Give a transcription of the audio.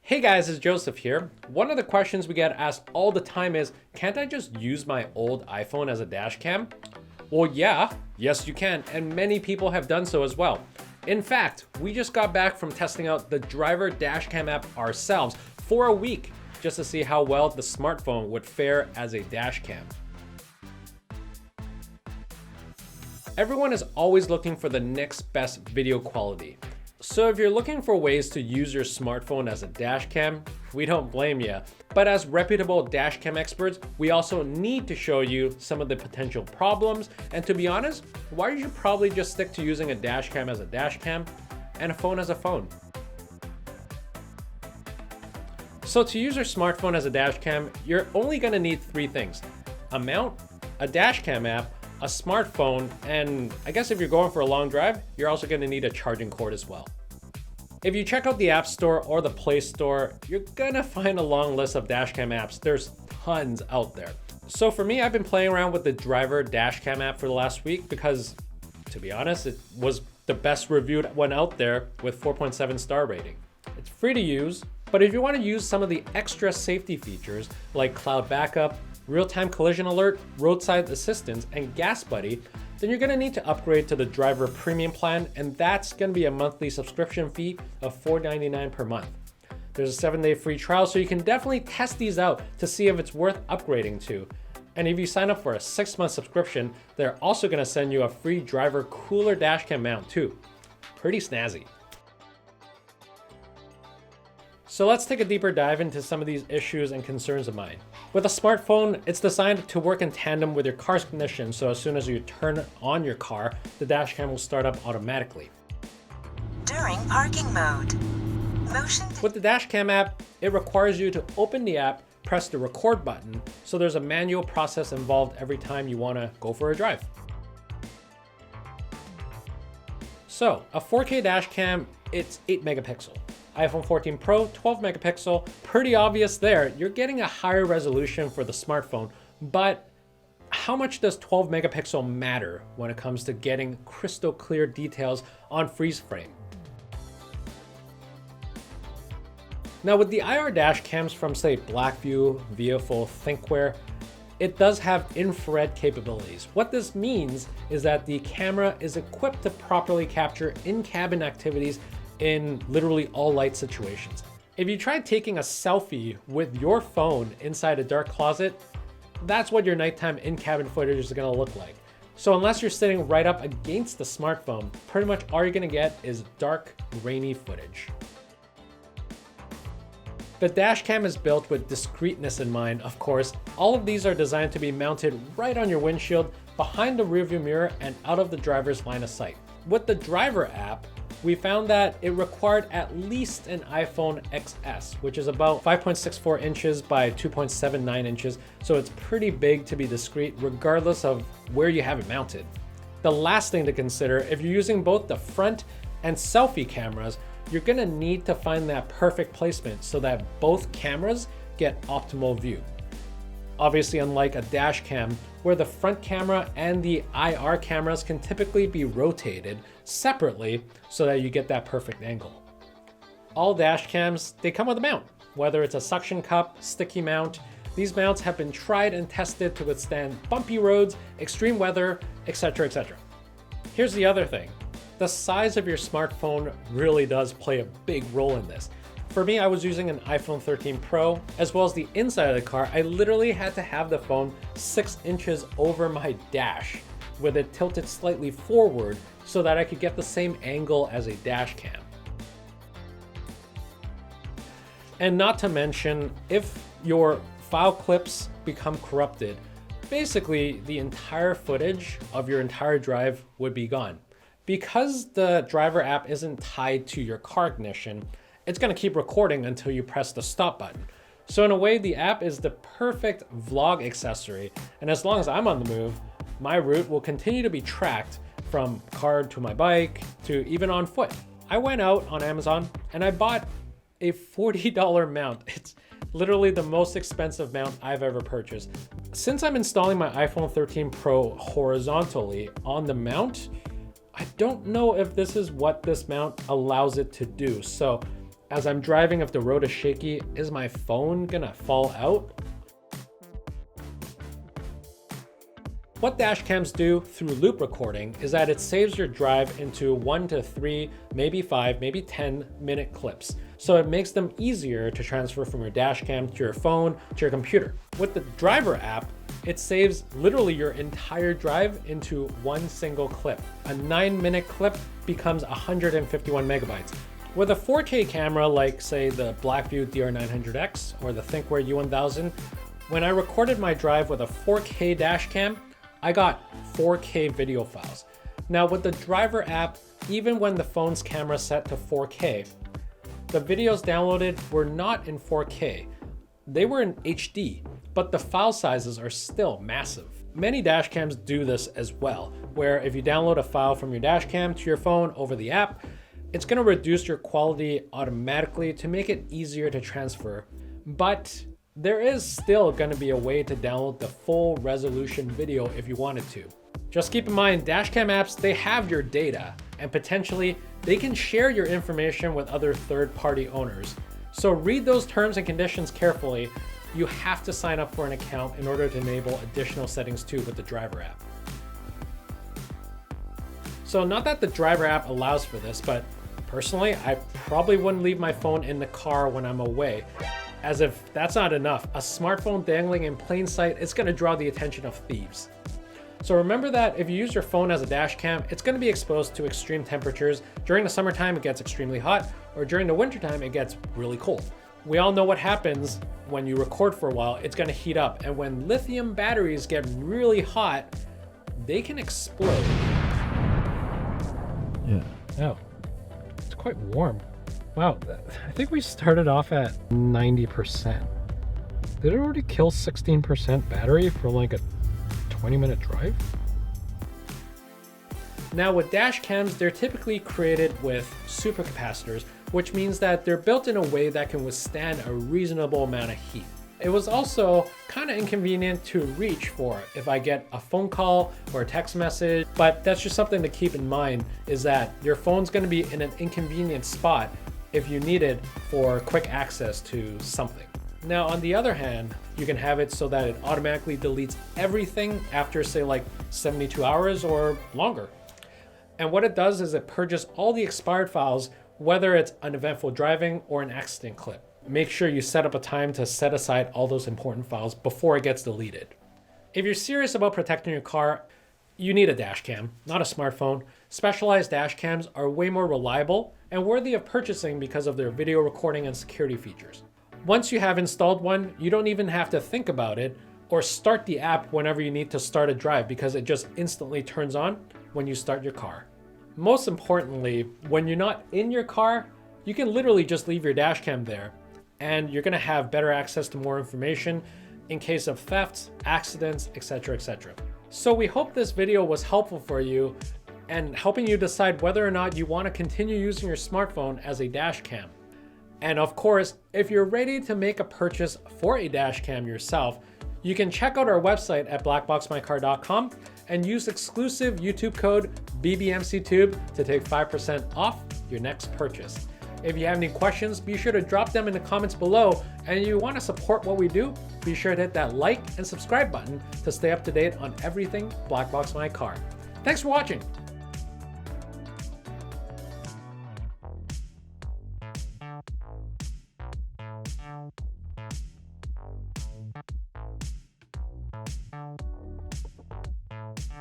Hey guys, it's Joseph here. One of the questions we get asked all the time is, can't I just use my old iPhone as a dash cam? Well, yes you can, and many people have done so as well. In fact, we just got back from testing out the driver dash cam app ourselves for a week just to see how well the smartphone would fare as a dash cam. Everyone is always looking for the next best video quality. So if you're looking for ways to use your smartphone as a dash cam, we don't blame you. But as reputable dash cam experts, we also need to show you some of the potential problems. And to be honest, why you should probably just stick to using a dash cam as a dash cam and a phone as a phone. So to use your smartphone as a dash cam, you're only gonna need three things: a mount, a dash cam app, a smartphone, and I guess if you're going for a long drive, you're also gonna need a charging cord as well. If you check out the App Store or the Play Store, you're gonna find a long list of dashcam apps. There's tons out there. So for me, I've been playing around with the driver dashcam app for the last week because, to be honest, it was the best reviewed one out there with 4.7 star rating. It's free to use, but if you wanna use some of the extra safety features like cloud backup, real-time collision alert, roadside assistance, and gas buddy, then you're gonna need to upgrade to the driver premium plan, and that's gonna be a monthly subscription fee of $4.99 per month. There's a 7-day free trial, so you can definitely test these out to see if it's worth upgrading to. And if you sign up for a 6-month subscription, they're also gonna send you a free driver cooler dashcam mount too. Pretty snazzy. So let's take a deeper dive into some of these issues and concerns of mine. With a smartphone, it's designed to work in tandem with your car's ignition, so as soon as you turn on your car, the dashcam will start up automatically. During parking mode, With the dashcam app, it requires you to open the app, press the record button, so there's a manual process involved every time you want to go for a drive. So, a 4K dashcam, it's 8 megapixel. iPhone 14 Pro, 12 megapixel. Pretty obvious there. You're getting a higher resolution for the smartphone, but how much does 12 megapixel matter when it comes to getting crystal clear details on freeze frame? Now with the IR dash cams from say Blackview, Viafold, Thinkware, it does have infrared capabilities. What this means is that the camera is equipped to properly capture in-cabin activities in literally all light situations. If you try taking a selfie with your phone inside a dark closet, that's what your nighttime in-cabin footage is gonna look like. So unless you're sitting right up against the smartphone, pretty much all you're gonna get is dark, grainy footage. The dashcam is built with discreetness in mind, of course. All of these are designed to be mounted right on your windshield, behind the rearview mirror, and out of the driver's line of sight. With the driver app, we found that it required at least an iPhone XS, which is about 5.64 inches by 2.79 inches, so it's pretty big to be discreet regardless of where you have it mounted. The last thing to consider, if you're using both the front and selfie cameras, you're gonna need to find that perfect placement so that both cameras get optimal view. Obviously, unlike a dash cam, where the front camera and the IR cameras can typically be rotated separately so that you get that perfect angle. All dash cams, they come with a mount, whether it's a suction cup, sticky mount. These mounts have been tried and tested to withstand bumpy roads, extreme weather, etc., etc. Here's the other thing. The size of your smartphone really does play a big role in this. For me, I was using an iPhone 13 Pro, as well as the inside of the car. I literally had to have the phone 6 inches over my dash, with it tilted slightly forward so that I could get the same angle as a dash cam. And not to mention, if your file clips become corrupted, basically the entire footage of your entire drive would be gone. Because the driver app isn't tied to your car ignition, it's gonna keep recording until you press the stop button. So in a way, the app is the perfect vlog accessory. And as long as I'm on the move, my route will continue to be tracked from car to my bike to even on foot. I went out on Amazon and I bought a $40 mount. It's literally the most expensive mount I've ever purchased. Since I'm installing my iPhone 13 Pro horizontally on the mount, I don't know if this is what this mount allows it to do. So as I'm driving if the road is shaky, is my phone gonna fall out? What dash cams do through loop recording is that it saves your drive into 1 to 3, maybe 5, maybe 10-minute clips. So it makes them easier to transfer from your dash cam to your phone to your computer. With the driver app, it saves literally your entire drive into one single clip. A 9-minute clip becomes 151 megabytes. With a 4K camera like say the Blackview DR900X or the Thinkware U1000, when I recorded my drive with a 4K dash cam, I got 4K video files. Now with the driver app, even when the phone's camera set to 4K, the videos downloaded were not in 4K. They were in HD, but the file sizes are still massive. Many dash cams do this as well, where if you download a file from your dash cam to your phone over the app, it's gonna reduce your quality automatically to make it easier to transfer. But there is still gonna be a way to download the full resolution video if you wanted to. Just keep in mind, dashcam apps, they have your data and potentially they can share your information with other third-party owners. So read those terms and conditions carefully. You have to sign up for an account in order to enable additional settings too with the driver app. So not that the driver app allows for this, but personally, I probably wouldn't leave my phone in the car when I'm away. As if that's not enough, a smartphone dangling in plain sight is gonna draw the attention of thieves. So remember that if you use your phone as a dash cam, it's gonna be exposed to extreme temperatures. During the summertime, it gets extremely hot, or during the wintertime, it gets really cold. We all know what happens when you record for a while, it's gonna heat up. And when lithium batteries get really hot, they can explode. Yeah. Oh, it's quite warm. Wow, I think we started off at 90%. Did it already kill 16% battery for like a 20-minute drive? Now with dash cams, they're typically created with supercapacitors, which means that they're built in a way that can withstand a reasonable amount of heat. It was also kind of inconvenient to reach for if I get a phone call or a text message, but that's just something to keep in mind, is that your phone's going to be in an inconvenient spot if you need it for quick access to something. Now, on the other hand, you can have it so that it automatically deletes everything after say like 72 hours or longer. And what it does is it purges all the expired files, whether it's uneventful driving or an accident clip. Make sure you set up a time to set aside all those important files before it gets deleted. If you're serious about protecting your car, you need a dash cam, not a smartphone. Specialized dash cams are way more reliable and worthy of purchasing because of their video recording and security features. Once you have installed one, you don't even have to think about it or start the app whenever you need to start a drive because it just instantly turns on when you start your car. Most importantly, when you're not in your car, you can literally just leave your dash cam there and you're gonna have better access to more information in case of thefts, accidents, etc., etc. So we hope this video was helpful for you and helping you decide whether or not you want to continue using your smartphone as a dash cam. And of course, if you're ready to make a purchase for a dash cam yourself, you can check out our website at BlackboxMyCar.com and use exclusive YouTube code BBMCTube to take 5% off your next purchase. If you have any questions, be sure to drop them in the comments below. And if you want to support what we do, be sure to hit that like and subscribe button to stay up to date on everything BlackboxMyCar. Thanks for watching.